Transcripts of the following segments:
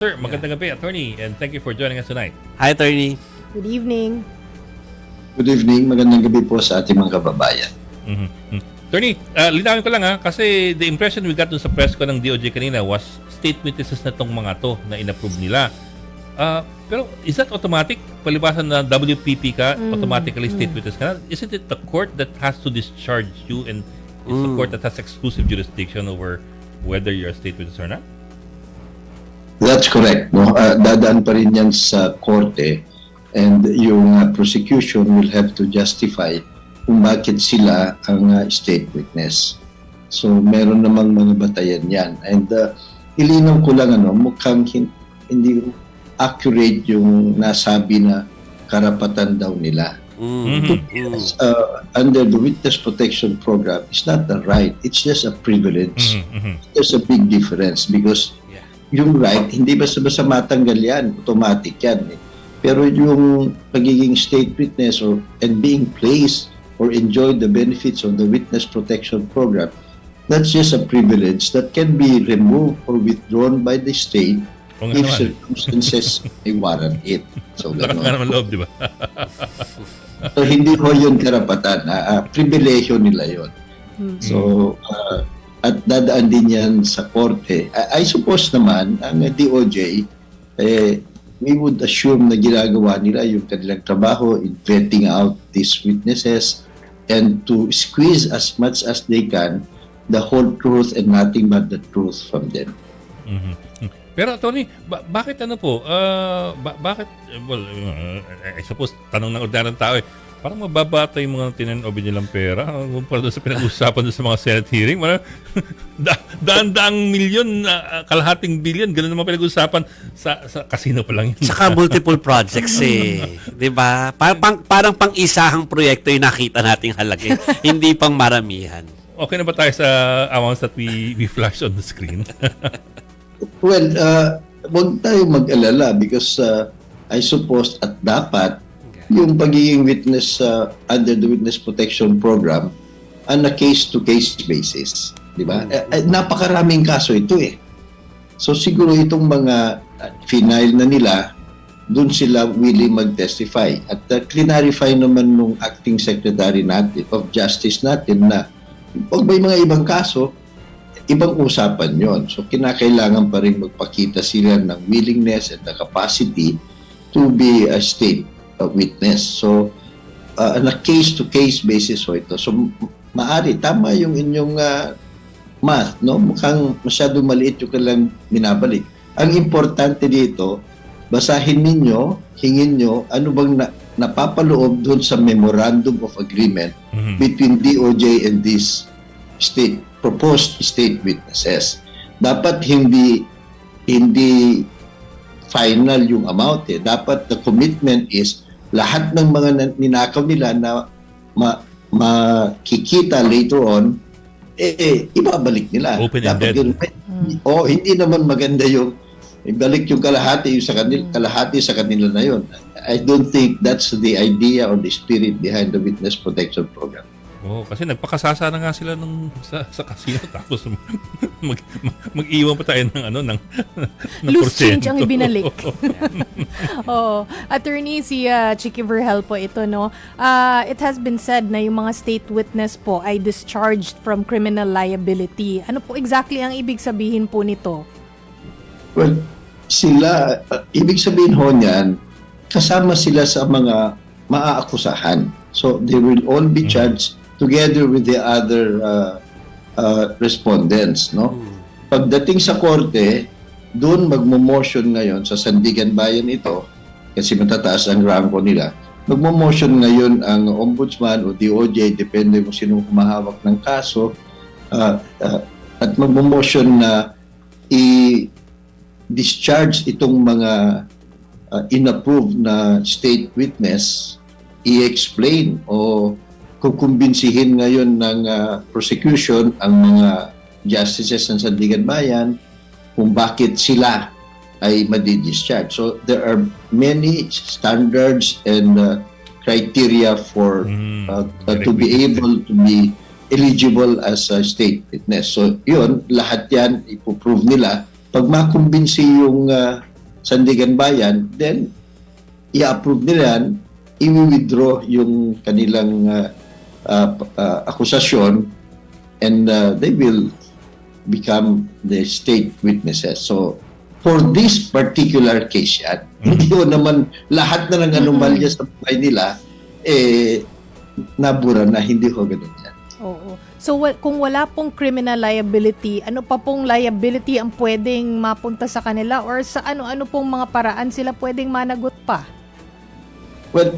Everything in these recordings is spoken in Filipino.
Sir, magandang gabi, attorney, and thank you for joining us tonight. Hi, attorney. Good evening. Good evening. Magandang gabi po sa ating mga kababayan. Attorney, linawin ko lang kasi the impression we got dun sa press ko ng DOJ kanina was state witnesses na tong mga to na inapprove nila. Pero is that automatic? Palibasan na WPP ka, automatically state witness ka na? Isn't it the court that has to discharge you and it's the court that has exclusive jurisdiction over whether you're a state witness or not? That's correct. No? Dadaan pa rin yan sa korte and yung prosecution will have to justify kung bakit sila ang state witness. So meron namang mga batayan yan. And ilinaw ko lang, mukhang hindi accurate yung nasabi na karapatan daw nila. Under the Witness Protection Program, it's not a right. It's just a privilege. There's a big difference because yung right, hindi basta-basta matanggal yan. Automatic yan. Pero yung pagiging state witness and being placed or enjoy the benefits of the Witness Protection Program, that's just a privilege that can be removed or withdrawn by the state if circumstances may warrant it. So, Lakas nga naman loob, di ba? So, hindi ho yun karapatan. Pribilehiyo nila yun. So, at dadaan din yan sa korte. I suppose naman, ang DOJ, we would assume na ginagawa nila yung kanilang trabaho in vetting out these witnesses and to squeeze as much as they can the whole truth and nothing but the truth from them. Pero Tony, bakit bakit, well, I suppose, tanong ng ordinarong tao parang mababata yung mga tinanobi nilang pera kumpara doon sa pinag-usapan doon sa mga Senate hearing. Daan-daang milyon, kalahating billion, gano'n naman pinag-usapan sa casino pa lang yun. Saka multiple projects di ba? Parang pang-isahang proyekto yung nakita nating halaga. Hindi pang maramihan. Okay na ba tayo sa amounts that we flash on the screen? Well, huwag tayo mag-alala because I suppose at dapat yung pagiging witness under the Witness Protection Program on a case-to-case basis. Di ba? Napakaraming kaso ito So siguro itong mga final na nila, dun sila willing mag-testify. At clarify naman nung acting secretary natin of justice natin na pag may mga ibang kaso, ibang usapan yon. So kinakailangan pa rin magpakita sila ng willingness and the capacity to be a state witness. So on a case-to-case basis ito. So maari, tama yung inyong math, no? Mukhang masyadong maliit yung kailang binabalik. Ang importante dito, basahin ninyo, hingin nyo, ano bang napapaloob doon sa Memorandum of Agreement between DOJ and these proposed state witnesses. Dapat hindi final yung amount Dapat the commitment is lahat ng mga ninakaw nila na makikita later on, ibabalik nila. Open-ended. Hindi naman maganda yung ibalik yung kalahati sa kanila na yun. I don't think that's the idea or the spirit behind the Witness Protection Program. Kasi nagpakasasa na nga sila sa casino tapos mag-iwan pa tayo ng Loose porsyento. change ang ibinalik. Attorney, si Chicky Verhel po ito, no? It has been said na yung mga state witness po ay discharged from criminal liability. Ano po exactly ang ibig sabihin po nito? Well, sila, ibig sabihin ho niyan, kasama sila sa mga maaakusahan. So, they will all be charged together with the other respondents, no? Pagdating sa korte, doon magmo-motion ngayon sa Sandigan Bayan ito, kasi matataas ang rango nila. Magmo-motion ngayon ang ombudsman o DOJ, depende kung sino humahawak ng kaso, at magmo-motion na i-discharge itong mga inapprove na state witness, i-explain o kukumbinsihin ngayon ng prosecution ang mga justices ng Sandigan Bayan kung bakit sila ay madi-discharge. So there are many standards and criteria for to be able to be eligible as a state witness. So yun, lahat yan ipoprove nila. Pag makumbinsi yung Sandigan Bayan, then i-approve nila yan, i-withdraw yung kanilang akusasyon, and they will become the state witnesses. So, for this particular case yan, hindi ko naman lahat na ng anomalya sa buhay nila, nabura na, hindi ko ganun yan. Oo. So kung wala pong criminal liability, ano pa pong liability ang pwedeng mapunta sa kanila, or sa ano-ano pong mga paraan sila pwedeng managot pa? Well,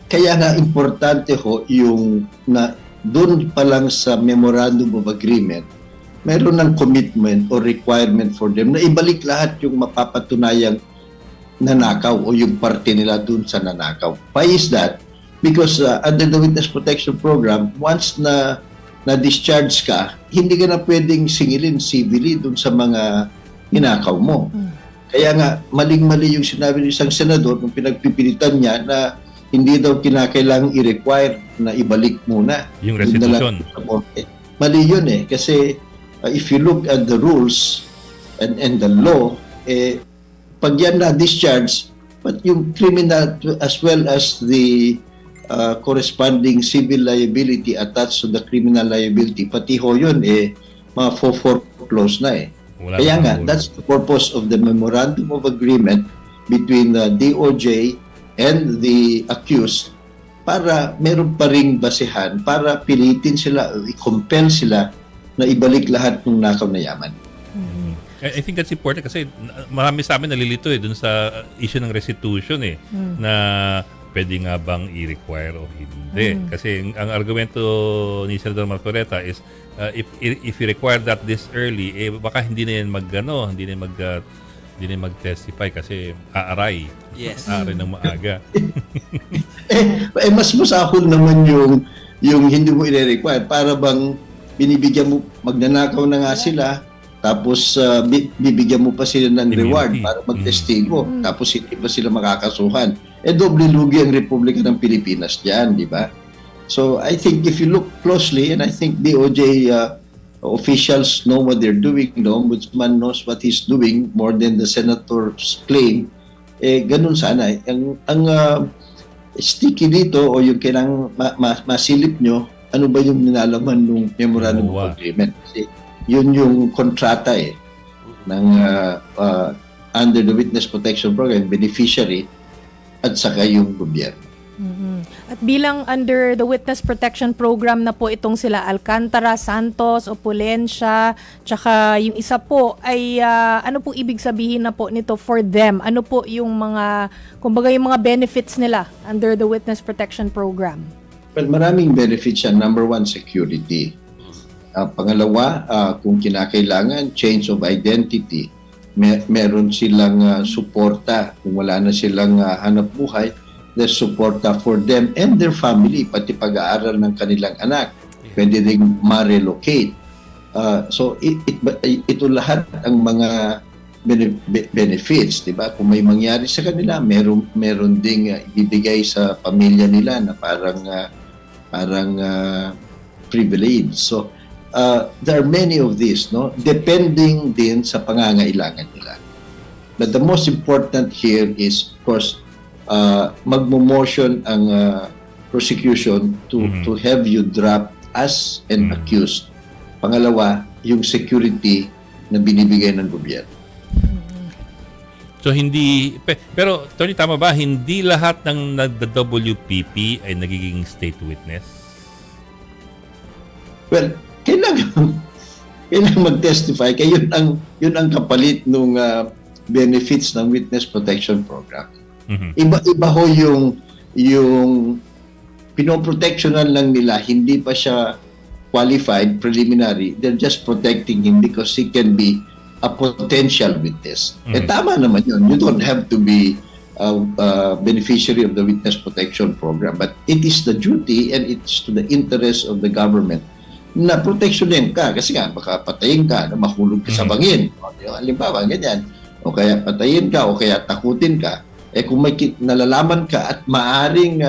kaya nga importante ho, yung na doon pa lang sa Memorandum of Agreement, meron ng commitment or requirement for them na ibalik lahat yung mapapatunayang nanakaw o yung parte nila doon sa nanakaw. Why is that? Because under the Witness Protection Program, once na-discharge ka, hindi ka na pwedeng singilin civilly doon sa mga ninakaw mo. Kaya nga, maling-mali yung sinabi ng isang senador nung pinagpipilitan niya na hindi daw kinakailangang i-require na ibalik muna. Yung restitution. Mali yun kasi if you look at the rules and the law, pag yan na-discharge, but yung criminal as well as the corresponding civil liability attached to the criminal liability, pati ho yun, mga foreclose na Kaya nga, that's the purpose of the Memorandum of Agreement between the DOJ and the accused, para meron pa ring basehan, para pilitin sila, i-compel sila na ibalik lahat ng nakaw na yaman. I think that's important kasi marami sa amin nalilito dun sa issue ng restitution na pwede nga bang i-require o hindi. Kasi ang argumento ni Senator Marcoleta is if you require that this early, baka hindi na yan hindi na mag-testify kasi aaray. Yes. Aaray ng maaga. Mas masahol naman yung hindi mo i-require. Para bang binibigyan mo, magnanakaw na nga sila, tapos bibigyan mo pa sila ng reward para magtestigo. Tapos hindi pa sila makakasuhan. Doble lugi ang Republika ng Pilipinas dyan, di ba? So I think if you look closely, and I think DOJ officials know what they're doing, the Ombudsman knows what he's doing more than the senator's claim, ganun sana. Ang sticky dito o yung kailangang masilip nyo, ano ba yung nilalaman ng Memorandum of Agreement? Kasi yun yung kontrata ng under the Witness Protection Program, beneficiary at saka yung gobyerno. At bilang under the Witness Protection Program na po itong sila Alcantara, Santos, Opulencia, tsaka yung isa po ay ano po ibig sabihin na po nito for them? Ano po yung mga, kumbaga yung mga benefits nila under the Witness Protection Program? Well, maraming benefits yan. Number one, security. Pangalawa, kung kinakailangan, change of identity. Meron silang suporta. Kung wala na silang hanap buhay, there's suporta for them and their family, pati pag-aaral ng kanilang anak. Pwede rin ma-relocate. So, ito lahat ang mga benefits, di ba? Kung may mangyari sa kanila, meron ding ibibigay sa pamilya nila na parang privilege. So, there are many of these, no? Depending din sa pangangailangan nila. But the most important here is, of course, magmo-motion ang prosecution to have you drop as an accused. Pangalawa, yung security na binibigay ng gobyerno. So pero Tony, tama ba, hindi lahat ng WPP ay nagiging state witness? Well, kailangan mag-testify kaya yun ang kapalit ng benefits ng Witness Protection Program. Iba ho yung pinoprotectionan lang nila, hindi pa siya qualified preliminary. They're just protecting him because he can be a potential witness. Tama naman yun. You don't have to be a beneficiary of the Witness Protection Program, but it is the duty and it's to the interest of the government na protectionin ka kasi nga baka patayin ka, na mahulog ka sa bangin. Halimbawa, ganyan. O kaya patayin ka o kaya takutin ka. Kung may nalalaman ka at maaring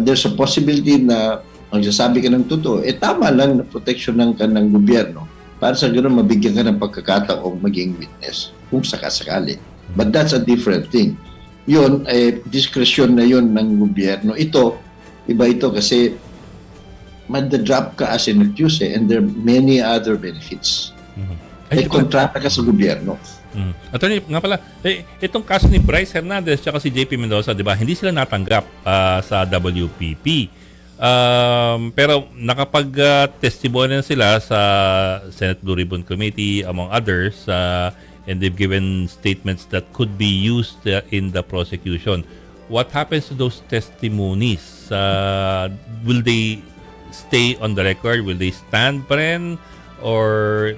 there's a possibility na magsasabi ka ng totoo, tama lang na proteksyonan ka ng gobyerno para sa ganoon mabigyan ka ng pagkakataong maging witness kung sakasakali. But that's a different thing. Yun, discretion na yun ng gobyerno. Ito, iba ito kasi mad-drop ka as an accused and there are many other benefits. May kontrata ka sa gobyerno. Attorney, nga pala, itong kaso ni Bryce Hernandez at si JP Mendoza, di ba, hindi sila natanggap sa WPP. Pero nakapag-testimonial sila sa Senate Blue Ribbon Committee, among others, and they've given statements that could be used in the prosecution. What happens to those testimonies? Will they stay on the record? Will they stand pa rin? Or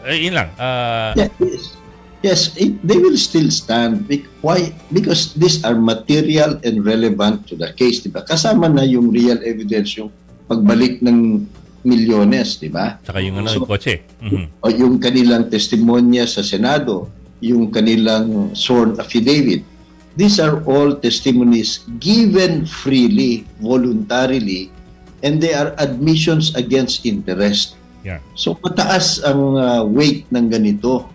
yun lang. Yes, they will still stand. Why? Because these are material and relevant to the case, diba? Kasama na yung real evidence, yung pagbalik ng milyones, diba? Saka yung yung kotse. O yung kanilang testimonya sa Senado, yung kanilang sworn affidavit. These are all testimonies given freely, voluntarily, and they are admissions against interest. Yeah. So mataas ang weight ng ganito.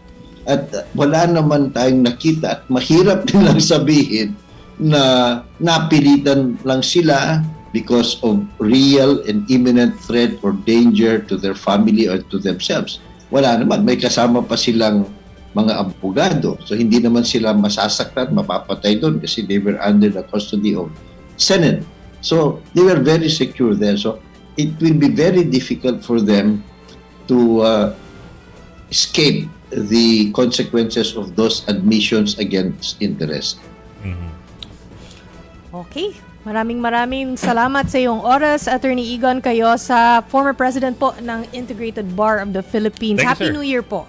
At wala naman tayong nakita at mahirap nilang sabihin na napilitan lang sila because of real and imminent threat or danger to their family or to themselves. Wala naman. May kasama pa silang mga abogado. So hindi naman sila masasaktan, mapapatay doon kasi they were under the custody of Senate. So they were very secure there. So it will be very difficult for them to escape the consequences of those admissions against interest. Okay. Maraming salamat sa iyong oras, Attorney Egon Cayosa, former president po ng Integrated Bar of the Philippines. Thank you, Happy sir. New Year po.